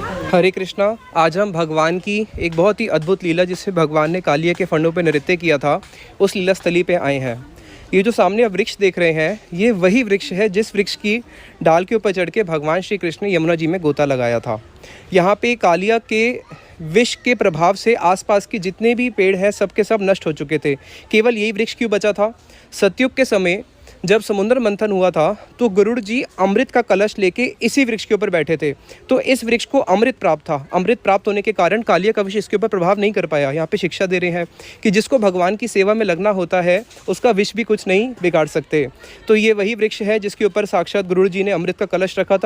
हरे कृष्णा। आज हम भगवान की एक बहुत ही अद्भुत लीला, जिससे भगवान ने कालिया के फंडों पर नृत्य किया था, उस लीला स्थली पे आए हैं। ये जो सामने आप वृक्ष देख रहे हैं, ये वही वृक्ष है जिस वृक्ष की डाल के ऊपर चढ़ के भगवान श्री कृष्ण ने यमुना जी में गोता लगाया था। यहाँ पे कालिया के विष के प्रभाव से आसपास के जितने भी पेड़ हैं सब के सब नष्ट हो चुके थे। केवल यही वृक्ष क्यों बचा था? सतयुग के समय जब समुद्र मंथन हुआ था तो गरुड़ जी अमृत का कलश लेके इसी वृक्ष के ऊपर बैठे थे, तो इस वृक्ष को अमृत प्राप्त था। अमृत प्राप्त होने के कारण कालिया का विष इसके ऊपर प्रभाव नहीं कर पाया। यहाँ पे शिक्षा दे रहे हैं कि जिसको भगवान की सेवा में लगना होता है उसका विष भी कुछ नहीं बिगाड़ सकते। तो ये वही वृक्ष है जिसके ऊपर साक्षात गरुड़ जी ने अमृत का कलश रखा था।